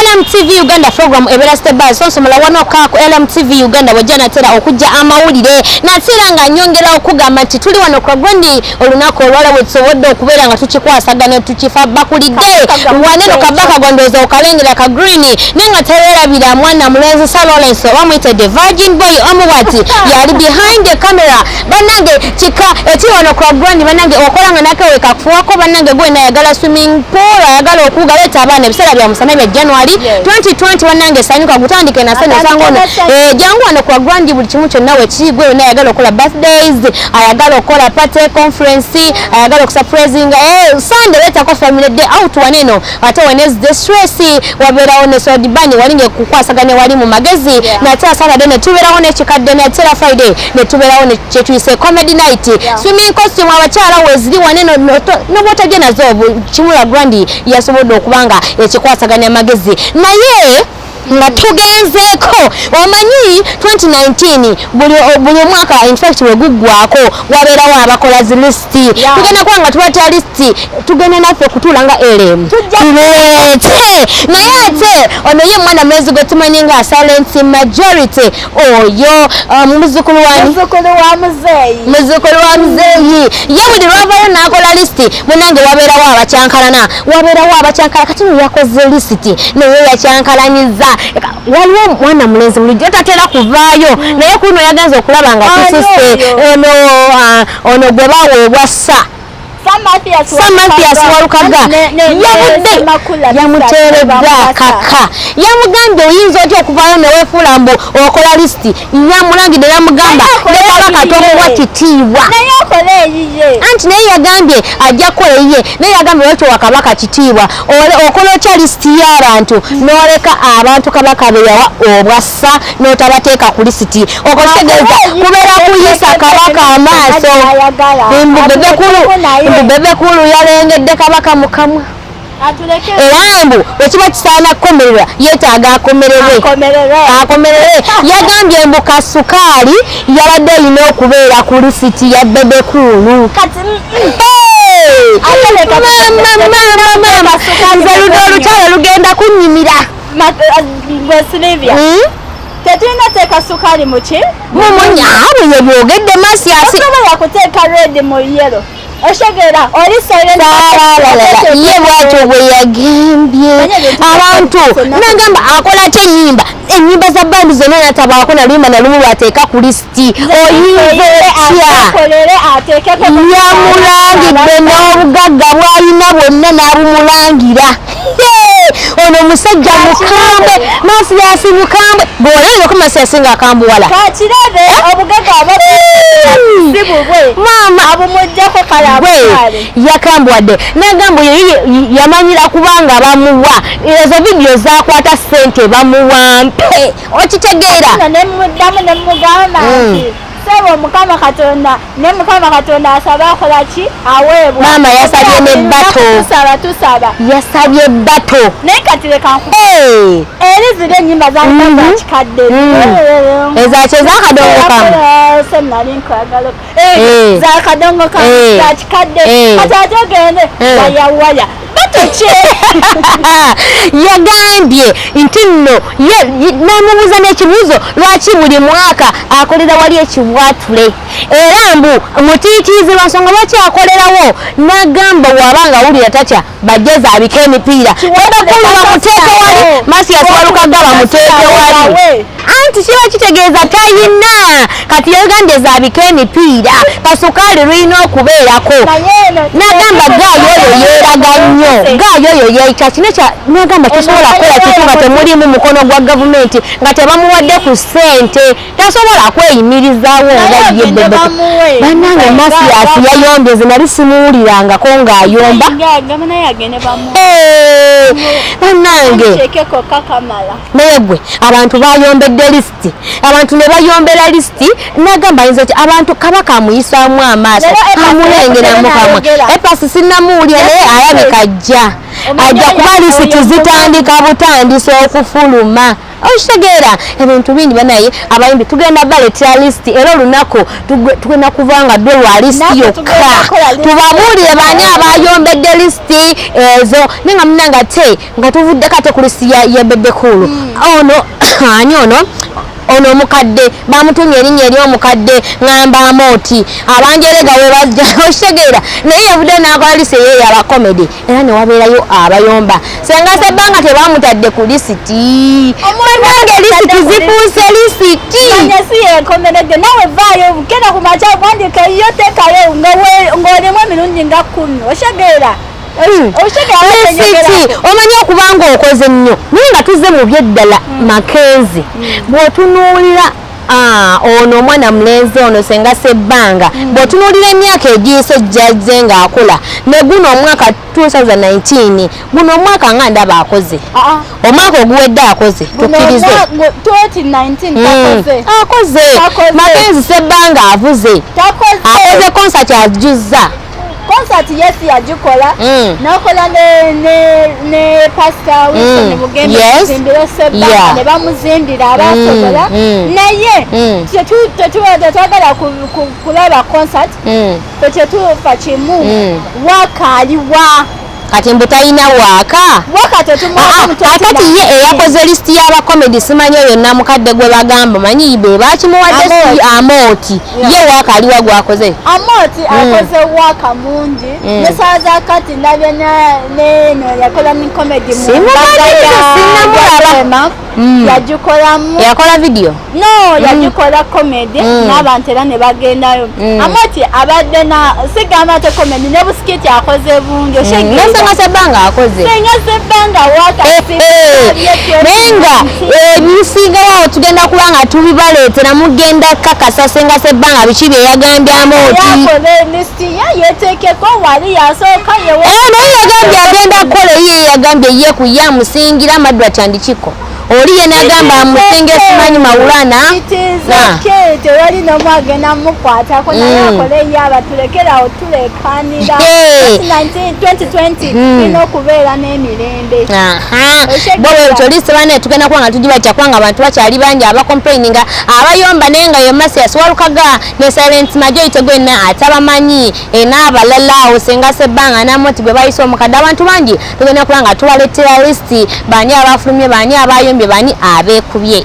LMTV Uganda program ebera step by so somola wano kako LMTV Uganda wajana tera okujja amawulire natira nga nyongera okugamba nti tuli wano kwa Gwendi olunako olwala wetsobodde okubeera nga tukikwasagana tukifa bakulidde waneno kabaka gondoza okalengera ka green nenga tererabira mwana mulenzi Salolence wamwite the virgin boy omuwati yali behind the camera banange chika eti wano kwa Gwendi banange okolanga nakewe kafuwako banange Gwendi ayagala swimming pool ayagala okugaleta abana ebisera bya musana bya January 2020 wanange sanyuka gutandike na sene sangono jangu wano kwa Gwendi buli kimu kyonna we kigwe naye ayagala okola birthdays ayagala okola party conference ayagala okusurprising Sunday leta ko family day out waneno ate Wednesday stress wabera one so dibani walinge kukwasagane wali mu magezi na ta Saturday ne tubera one chikadde na tera Friday ne tubera one chetuise comedy night swimming costume abachala wezili waneno no botaje nazo kimula Gwendi yasobodde okubanga ekikwasaganya magezi naye nga tugenzeko omanyi 2019 buli mwaka in fact wegugwako waberawo abakola zi list tugenda kwanga tubata list tugenda naffe kutulanga LM tulete naye ate ono ye mwana mwezi gwe tumanyi nga silent majority oyo muzukulu wa muzeeyi ye buli lwavayo nakola list munange waberawo abacyankala kati yakoze list naye yacyankalanyiza waliwo mwana mulenzi bulijjo tatera kuvaayo naye kuno yagenza okulaba nga tusise ono gwe baweebwa Samathias Walukaga yamuteeredde kaka yamugambye oyinza otya okuvaayo neweefuula mbu okola lisiti yamulangidde yamugamba ne kabaka tomuwa kitiibwa anti naye yagambye ajja kukola ye naye yagambye lwekyo wa kabaka kitiibwa okola otya lisiti y'abantu n'oleka abantu kabaka be yawa obwassa n'otabateeka ku lisiti okotegeeza kubeera kuyisa kabaka amaaso Bebe kulu yalengedde kabaka mukamwa erambu wekiba kisaana kukomererwa yeetaaga akomererwe yagambye mbu kasukaali yabadde alina okubeera ku lisiti ya bebe kulu nze olukyalo lugenda kunnyimira tetulina teeka sukali muki mumunyaawe yebyogedde Masiasi yakuteeka red mu yellow oshegera oli ye bwatyo bwe yagambye abantu nagamba akola ki enyimba za bandi zonna natabaako nalimba nalumu lwateeka ku lisiti oyinza yamulangidde n'obugagga bwalina bwonna n'abumulangira ono musajja mukambwe Masiasi mukambwe bw'olayinako Masiasi ng'akambuwala kakirabe obugagga mama abumugjako yakambwadde nagamba yamanyira kubanga bamuwa ezo vidiyo zakwata ssente bamuwa mpe okitegeera nemuddamu nemugamba nti sebo Mukama Katonda asaba akola ki aweebwa mama yasabye nebbato yasabye ebbato naye kati leka eri ziri ennyimba za kikadde ezakye zakadongo kamu zakadongo kamu za kikadde kati ate ogende wayawaya yagambye nti nno namubuuza n'ekibuuzo lwaki buli mwaka akolera wali ekibwatule era mbu mutiitiizi lwa nsonga lwaki akolerawo n'agamba bw'abanga awulira tatya bajjeza abika emipiira babakulu bamuteeke wali Masiasi Walukaga bamuteeke wali anti kiba kitegeeza tayina kati yagambye zaabika emipiira kasukaali lulina okubeerako n'agamba gaayoyo yeeraga nnyo gaayoyo yeekakine n'agamba kisobola kukola kitu nga temulimu mukono gwa gavumenti nga tebamuwadde ku ssente tasobola kweyimirizaawo nga ye bebe bannange Masiasi yayombye ze nali simuwulirangako ng'ayomba bannange naye gwe abantu bayombedde lisiti abantu ne bayombera lisiti nagamba ayinza ki abantu kabaka amuyisaamu amaaso amulengeramu kamwe epasi sinnamuwulira naye alabika ajja kuba lisiti zitandika butandisa okufuluma Oshegera ebintu bindi banaye abayimbi tugenda baletera list era olunaku tugenda kuvanga dwe lwa list yokka tubabulire bani abayombedde list ezo ninga munanga te nga tuvudde kate ku list ya Bebe Cool ono ani ono omukadde bamutumye erinnya eri omukadde ngamba Amoti abanjerega we bajja oshegera naye yavudde n'akola list ye aba comedy era ne wabeerayo abayomba senga Sebanga tebamutadde ku lisiti omunange lisiti zifuuse lisiti anyasi yekomeredde nawe vaayo genda ku maca wandika yo tekayo ng'olimu emirundi nga 10 oshegera omanyi okubanga okoze nnyo naye nga tuzze mu byeddala Makenzi bw'otunuulira ono omwana mulenzi ono senga Sebanga bw'otunuulira emyaka egiyise jjazze ng'akola ne guno omwaka 2019 guno omwaka nga ndaba akoze omwaka oguwedde akoze tukkirize 2019 akoze Makenzi Sebanga avuze akoze concert ajuzza concert yesi yagikola nakola ne Pastor Wilson Mugembe zimbiro Sebanga ne bamuzimbira abasobola naye tetwagala kulaba concert tetufa kimu wakaliwa kati mbu talina waaka kakati ye eyakoze list y'aba comedy simanyi oyo namukadde gwe bagamba manyi be bakimuwadde Amoti ye waaka aliwa gwakoze Amoti akoze waaka mungi ne saza kati ndabye neno yakola ni comedy yagikolamu yakola video no yagikola comedy n'abantu era ne bagendayo Amoti abadde na sigamba te comedy ne buskiti akoze bungi oshegera Sebanga akoze senga Sebanga waka nenga ebisingawo tugenda kulanga tubibaleetera mugenda kakasa senga Sebanga biki bye yagambye Amoti yakole list yetekeko wali yasooka yewe naye yagambye agenda kukola ye yagambye ye kuyamusingira Madwa Chandikiko oli ye nagamba amusinge simanyi Maulana tewali nomwagenda mukwatako naye akole yaba tulekerawo tulekanira 2020 ino okubeera n'emirembe bwe ekyo lisi bane tugenda kuba nga tugibatya kubanga abantu bakyali bangi abakomplaininga abayomba naye nga ye Masias Walukaga ne Silent Majority gwenna atabamanyi n'abalala senga Sebanga n'Amoti gwe bayise omukadde abantu bangi tugenda kuba nga tubaleetera list bani abafulumye bani abayombye bani abeekubye